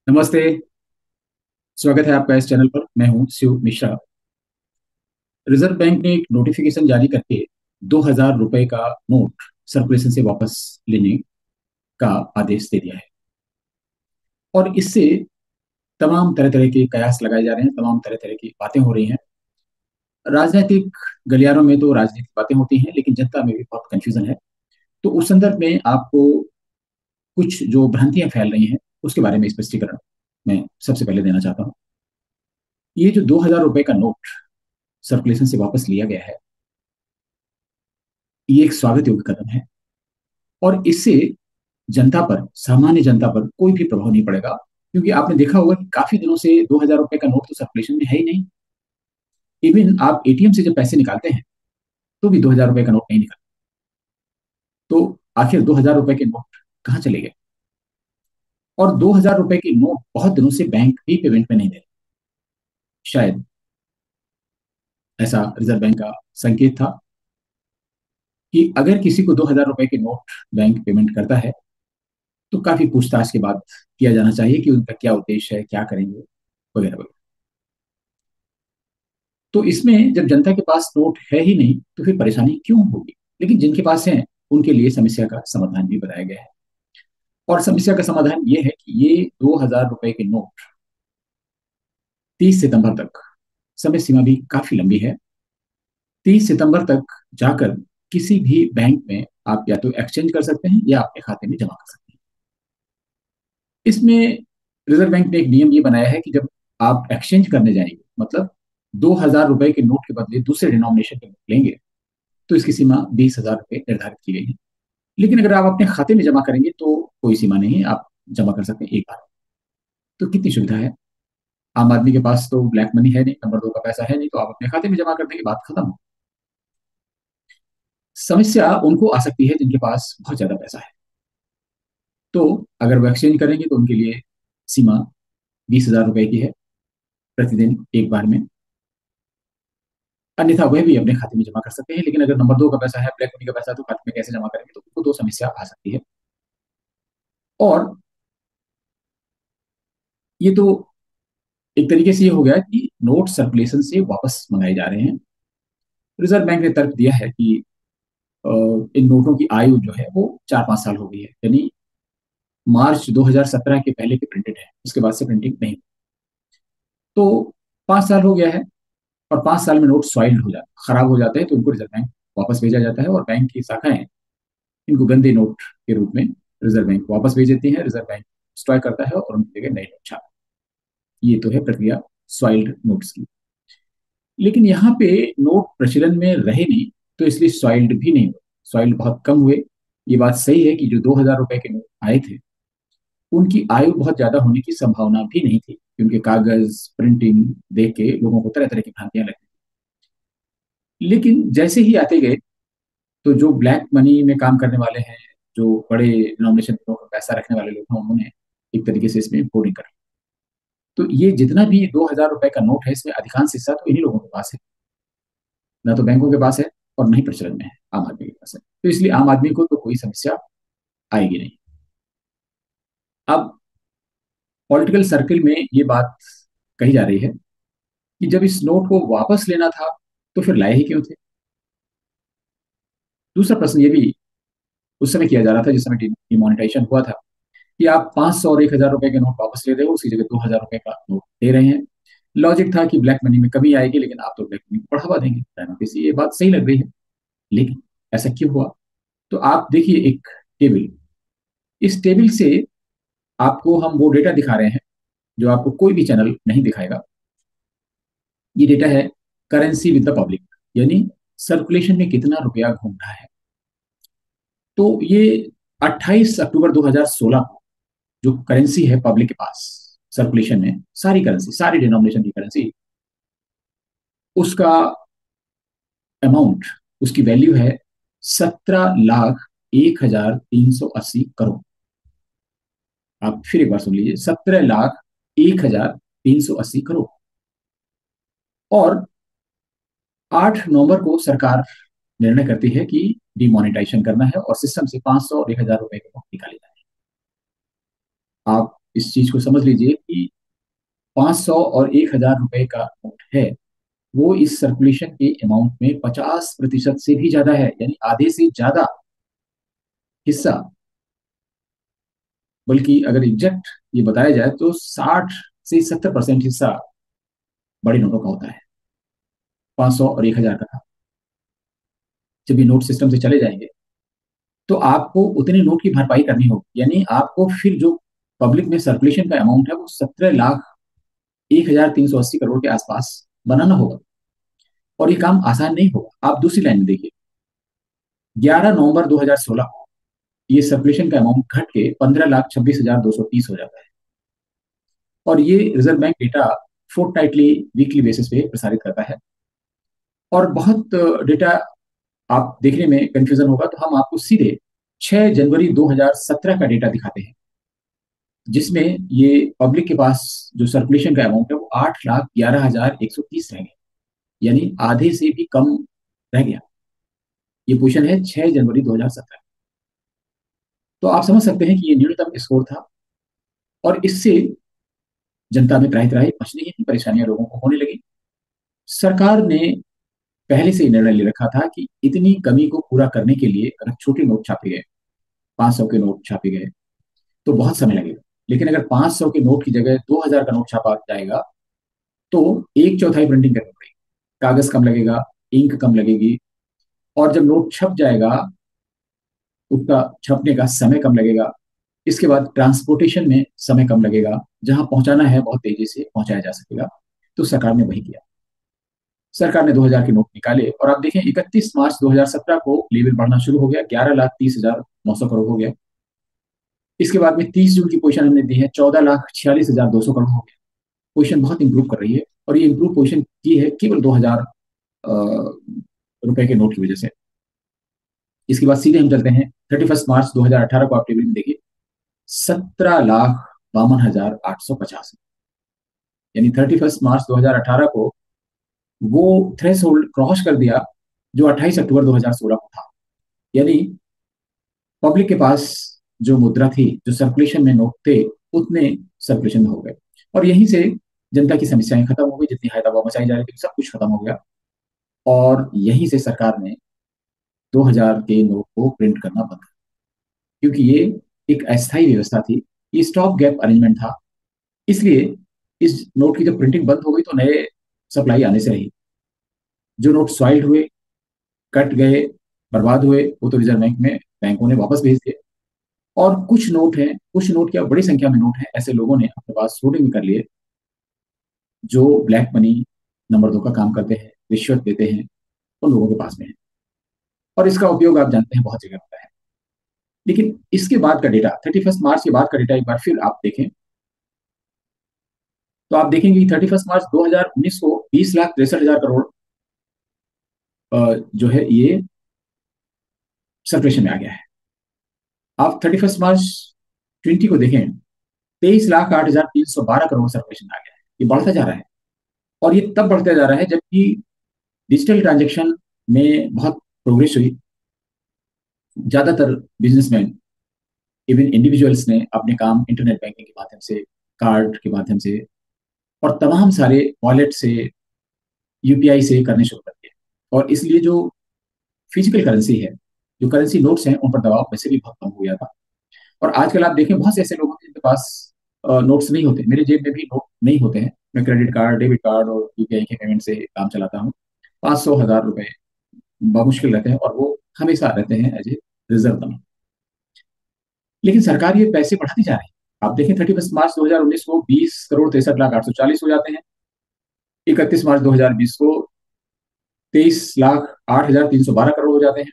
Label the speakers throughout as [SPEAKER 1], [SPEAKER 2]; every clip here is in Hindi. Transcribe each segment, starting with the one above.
[SPEAKER 1] नमस्ते। स्वागत है आपका इस चैनल पर। मैं हूं शिव मिश्रा। रिजर्व बैंक ने एक नोटिफिकेशन जारी करके 2000 रुपए का नोट सर्कुलेशन से वापस लेने का आदेश दे दिया है। और इससे तमाम तरह तरह के कयास लगाए जा रहे हैं, तमाम तरह तरह की बातें हो रही हैं। राजनीतिक गलियारों में तो राजनीतिक बातें होती हैं, लेकिन जनता में भी बहुत कंफ्यूजन है। तो उस संदर्भ में आपको कुछ जो भ्रांतियां फैल रही हैं उसके बारे में स्पष्टीकरण मैं सबसे पहले देना चाहता हूँ। ये जो 2000 रुपए का नोट सर्कुलेशन से वापस लिया गया है, ये एक स्वागत योग्य कदम है। और इससे जनता पर, सामान्य जनता पर कोई भी प्रभाव नहीं पड़ेगा, क्योंकि आपने देखा होगा कि काफी दिनों से 2000 रुपए का नोट तो सर्कुलेशन में है ही नहीं। इवन आप एटीएम से जब पैसे निकालते हैं तो भी 2000 रुपए का नोट नहीं निकलता। तो आखिर 2000 रुपए के नोट कहाँ चले गए? और 2000 रुपए के नोट बहुत दिनों से बैंक भी पेमेंट में नहीं दे रहे। शायद ऐसा रिजर्व बैंक का संकेत था कि अगर किसी को 2000 रुपए के नोट बैंक पेमेंट करता है तो काफी पूछताछ के बाद किया जाना चाहिए कि उनका क्या उद्देश्य है, क्या करेंगे, वगैरह वगैरह। तो इसमें जब जनता के पास नोट है ही नहीं तो फिर परेशानी क्यों होगी? लेकिन जिनके पास है उनके लिए समस्या का समाधान भी बताया गया है। और समस्या का समाधान ये है कि ये 2000 रुपए के नोट 30 सितंबर तक, समय सीमा भी काफी लंबी है, 30 सितंबर तक जाकर किसी भी बैंक में आप या तो एक्सचेंज कर सकते हैं या अपने खाते में जमा कर सकते हैं। इसमें रिजर्व बैंक ने एक नियम ये बनाया है कि जब आप एक्सचेंज करने जाएंगे, मतलब 2000 रुपए के नोट के बदले दूसरे डिनोमिनेशन के नोट लेंगे, तो इसकी सीमा 20,000 रुपये निर्धारित की गई है। लेकिन अगर आप अपने खाते में जमा करेंगे तो कोई सीमा नहीं है, आप जमा कर सकते हैं एक बार। तो कितनी सुविधा है। आम आदमी के पास तो ब्लैक मनी है नहीं, नंबर दो का पैसा है नहीं, तो आप अपने खाते में जमा कर देंगे, बात खत्म हो। समस्या उनको आ सकती है जिनके पास बहुत ज्यादा पैसा है। तो अगर वो एक्सचेंज करेंगे तो उनके लिए सीमा 20,000 रुपए की है प्रतिदिन एक बार में। अन्यथा वह भी अपने खाते में जमा कर सकते हैं। लेकिन अगर नंबर दो का पैसा है, ब्लैक मनी का पैसा है, तो खाते में कैसे जमा करेंगे? तो उनको दो समस्या आ सकती है। और ये तो एक तरीके से ये हो गया कि नोट सर्कुलेशन से वापस मंगाए जा रहे हैं। रिजर्व बैंक ने तर्क दिया है कि इन नोटों की आयु जो है वो 4-5 साल हो गई है, यानी मार्च 2017 के पहले के प्रिंटेड है, उसके बाद से प्रिंटिंग नहीं। तो 5 साल हो गया है। और 5 साल में नोट सॉइल्ड हो जाते, खराब हो जाते हैं, तो उनको रिजर्व बैंक वापस भेजा जाता है। और बैंक की शाखाएं इनको गंदे नोट के रूप में रिजर्व बैंक वापस भेज देती है। रिजर्व बैंक स्टॉक करता है और उनकी जगह नए नोट छापता है। ये तो है प्रक्रिया सॉइल्ड नोट्स की। लेकिन यहाँ पे नोट प्रचलन में रहे नहीं, तो इसलिए सॉइल्ड भी नहीं हुए। सॉइल्ड बहुत कम हुए। ये बात सही है कि जो 2000 रुपए के नोट आए थे उनकी आयु बहुत ज्यादा होने की संभावना भी नहीं थी, क्योंकि कागज प्रिंटिंग देख के लोगों को तरह तरह की भ्रांतियां लगती। लेकिन जैसे ही आते गए, तो जो ब्लैक मनी में काम करने वाले हैं, जो बड़े डिनोमिनेशन में पैसा रखने वाले लोग हैं, उन्होंने एक तरीके से इसमें होर्डिंग कर। तो ये जितना भी 2000 रुपए का नोट है, इसमें अधिकांश हिस्सा तो इन्हीं लोगों के पास है। ना तो बैंकों के पास है और न ही प्रचलन में है, आम आदमी के पास है। तो इसलिए आम आदमी को तो कोई समस्या आएगी नहीं। अब पॉलिटिकल सर्किल में ये बात कही जा रही है कि जब इस नोट को वापस लेना था तो फिर लाए ही क्यों थे? दूसरा प्रश्न ये भी उस समय किया जा रहा था जिस समय डिमोनेटाइजेशन हुआ था, कि आप 500 और 1000 रुपए के नोट वापस ले रहे हो, उसकी जगह 2000 रुपए का नोट दे रहे हैं। लॉजिक था कि ब्लैक मनी में कमी आएगी, लेकिन आप तो ब्लैक मनी को बढ़ावा देंगे, किसी ये बात सही लग रही है। लेकिन ऐसा क्यों हुआ? तो आप देखिए एक टेबल। इस टेबल से आपको हम वो डेटा दिखा रहे हैं जो आपको कोई भी चैनल नहीं दिखाएगा। ये डेटा है करेंसी विद द पब्लिक, यानी सर्कुलेशन में कितना रुपया घूम रहा है। तो ये 28 अक्टूबर 2016 को जो करेंसी है पब्लिक के पास सर्कुलेशन में, सारी करेंसी, सारी डिनोमिनेशन की करेंसी, उसका अमाउंट, उसकी वैल्यू है 17,01,380 करोड़। आप फिर एक बार सुन लीजिए, 17,01,380 करोड़। और 8 नवंबर को सरकार निर्णय करती है कि डिमोनेटाइजेशन करना है और सिस्टम से 500 और 1000 रुपए के नोट निकाले जाए। आप इस चीज को समझ लीजिए कि 500 और 1000 रुपए का नोट है, वो इस सर्कुलेशन के अमाउंट में 50% से भी ज्यादा है, यानी आधे से ज्यादा हिस्सा। बल्कि अगर एग्जैक्ट ये बताया जाए तो 60 से 70% हिस्सा बड़े नोटों का होता है। 500 और 1000 का जब ये नोट सिस्टम से चले जाएंगे तो आपको उतने नोट की भरपाई करनी होगी, यानी आपको फिर जो पब्लिक में सर्कुलेशन का अमाउंट है वो 17,01,380 करोड़ के आसपास बनाना होगा। और ये काम आसान नहीं होगा। आप दूसरी लाइन में देखिए, 11 नवंबर 2016 को ये सर्कुलेशन का अमाउंट घट के 15,26,230 हो जाता है। और ये reserve bank data fortnightly weekly basis पे प्रसारित करता है। और बहुत डेटा आप देखने में कंफ्यूजन होगा तो हम आपको सीधे 6 जनवरी 2017 का डेटा दिखाते हैं, जिसमें ये पब्लिक के पास जो सर्कुलेशन का अमाउंट है वो 8,11,130 रह गया, यानी आधे से भी कम रह गया। ये पोजीशन है 6 जनवरी 2017। तो आप समझ सकते हैं कि ये न्यूनतम स्कोर था। और इससे जनता में त्राहि त्राहि मचने की परेशानियां लोगों को होने लगी। सरकार ने पहले से ही निर्णय ले रखा था कि इतनी कमी को पूरा करने के लिए अगर छोटे नोट छापे गए, 500 के नोट छापे गए, तो बहुत समय लगेगा। लेकिन अगर 500 के नोट की जगह 2000 का नोट छापा जाएगा तो एक चौथाई प्रिंटिंग करनी पड़ेगी, कागज कम लगेगा, इंक कम लगेगी। और जब नोट छप जाएगा उसका छपने का समय कम लगेगा। इसके बाद ट्रांसपोर्टेशन में समय कम लगेगा, जहां पहुंचाना है बहुत तेजी से पहुंचाया जा सकेगा। तो सरकार ने वही किया। सरकार ने 2000 के नोट निकाले और आप देखें 31 मार्च 2017 को लेवल बढ़ना शुरू हो गया, 11,30,900 करोड़ हो गया। इसके बाद में 30 जून की पोजीशन हमने दी है 14,46,200 करोड़ हो गया। पोजीशन बहुत इंप्रूव कर रही है। और ये इंप्रूव पोजीशन की है केवल 2000 रुपए के नोट की वजह से। इसके बाद सीधे हम चलते हैं 31 मार्च 2018 को। आप टेबल में देखिए 17,52,850, यानी 31 मार्च 2018 को वो थ्रेश होल्ड क्रॉस कर दिया जो 28 अक्टूबर 2016 को था। यानी पब्लिक के पास जो मुद्रा थी, जो सर्कुलेशन में नोट थे, उतने सर्कुलेशन में हो गए। और यहीं से जनता की समस्याएं खत्म हो गई, जितनी हाय तबाह मचाई जा रही थी सब कुछ खत्म हो गया। और यहीं से सरकार ने 2000 के नोट को प्रिंट करना बंद कर, क्योंकि ये एक अस्थायी व्यवस्था थी, ये स्टॉप गैप अरेंजमेंट था। इसलिए इस नोट की जब प्रिंटिंग बंद हो गई तो नए सप्लाई आने से रही। जो नोट सॉइल्ड हुए, कट गए, बर्बाद हुए, वो तो रिजर्व बैंक में बैंकों ने वापस भेज दिए। और कुछ नोट हैं, कुछ नोट क्या बड़ी संख्या में नोट हैं, ऐसे लोगों ने अपने पास होल्डिंग कर लिए, जो ब्लैक मनी नंबर 2 का काम करते हैं, रिश्वत देते हैं, उन लोगों के पास में है। और इसका उपयोग आप जानते हैं बहुत जगह होता है। लेकिन इसके बाद का डेटा, 31 मार्च के बाद का डेटा एक बार फिर आप देखें तो आप देखेंगे कि 31 मार्च 2019 को 20,63,000 करोड़ जो है ये सर्कुलेशन में आ गया है। आप 31 मार्च 20 को देखें, 23,08,312 करोड़ सर्कुलेशन आ गया है। ये बढ़ता जा रहा है। और ये तब बढ़ता जा रहा है जबकि डिजिटल ट्रांजेक्शन में बहुत प्रोग्रेस हुई। ज्यादातर बिजनेसमैन, इवन इंडिविजुअल्स ने अपने काम इंटरनेट बैंकिंग के माध्यम से, कार्ड के माध्यम से और तमाम सारे वॉलेट से, यूपीआई से करने शुरू कर दिए। और इसलिए जो फिजिकल करेंसी है, जो करेंसी नोट्स हैं, उन पर दबाव वैसे भी बहुत कम हो गया था। और आजकल आप देखें बहुत से ऐसे लोग हैं जिनके पास नोट्स नहीं होते। मेरे जेब में भी नोट नहीं होते हैं। मैं क्रेडिट कार्ड, डेबिट कार्ड और यूपीआई के पेमेंट से काम चलाता हूँ। 500 1000 रुपए बमुश्किल रहते हैं और वो हमेशा रहते हैं एज ए रिजर्व बने। लेकिन सरकार ये पैसे बढ़ाती जा रही है। आप देखें 31 मार्च 2019 को 20,63,840 हो जाते हैं। 31 मार्च 2020 को 23,08,312 करोड़ हो जाते हैं।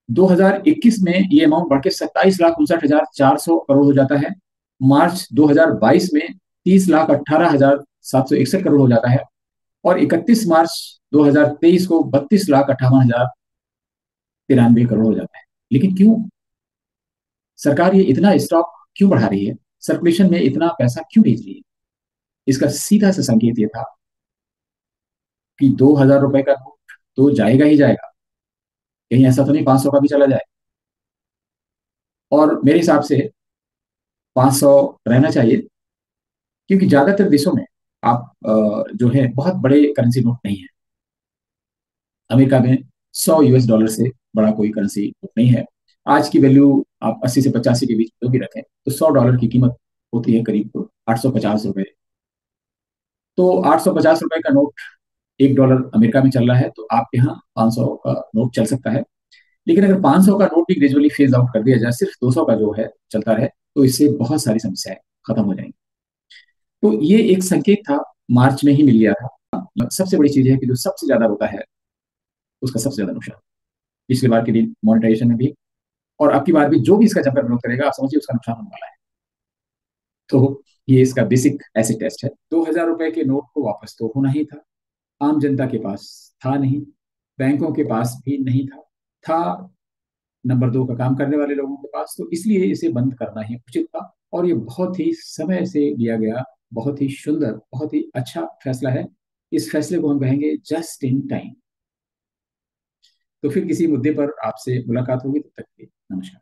[SPEAKER 1] 2021 में ये अमाउंट बढ़ के 27,59,400 करोड़ हो जाता है। मार्च 2022 में 30,18,761 करोड़ हो जाता है। और 31 मार्च 2023 को 32,58,93 करोड़ हो जाता है। लेकिन क्यों सरकार ये इतना स्टॉक क्यों बढ़ा रही है, सर्कुलेशन में इतना पैसा क्यों भेज रही है? इसका सीधा सा संकेत ये था कि 2000 रुपए का नोट तो जाएगा ही जाएगा, कहीं ऐसा तो नहीं 500 का भी चला जाए। और मेरे हिसाब से 500 रहना चाहिए, क्योंकि ज्यादातर देशों में आप जो है बहुत बड़े करेंसी नोट नहीं है। अमेरिका में 100 US डॉलर से बड़ा कोई करेंसी नोट नहीं है। आज की वैल्यू आप 80 से 85 के बीच जो भी रखें, तो 100 डॉलर की कीमत होती है करीब 850 रुपए। तो 850 रुपए का नोट, $1 अमेरिका में चल रहा है, तो आपके यहाँ 500 का नोट चल सकता है। लेकिन अगर 500 का नोट भी ग्रेजुअली फेज आउट कर दिया जाए, सिर्फ 200 का जो है चलता रहे, तो इससे बहुत सारी समस्याएं खत्म हो जाएंगी। तो ये एक संकेत था, मार्च में ही मिल गया था। सबसे बड़ी चीज है कि जो सबसे ज्यादा होता है उसका सबसे ज्यादा नुकसान, पिछली बार के दिन मोनेटाइजेशन में भी, और अब की बार भी जो भी इसका जमकर विरोध करेगा, आप समझिए उसका नुकसान होने वाला है। तो ये इसका बेसिक एसिड टेस्ट है। 2000 रुपए के नोट को वापस तो होना ही था। आम जनता के पास था नहीं, बैंकों के पास भी नहीं था। था नंबर 2 का काम करने वाले लोगों के पास, तो इसलिए इसे बंद करना ही उचित था। और ये बहुत ही समय से लिया गया, बहुत ही सुंदर, बहुत ही अच्छा फैसला है। इस फैसले को हम कहेंगे जस्ट इन टाइम। तो फिर किसी मुद्दे पर आपसे मुलाकात होगी, तब तक के लिए नमस्कार।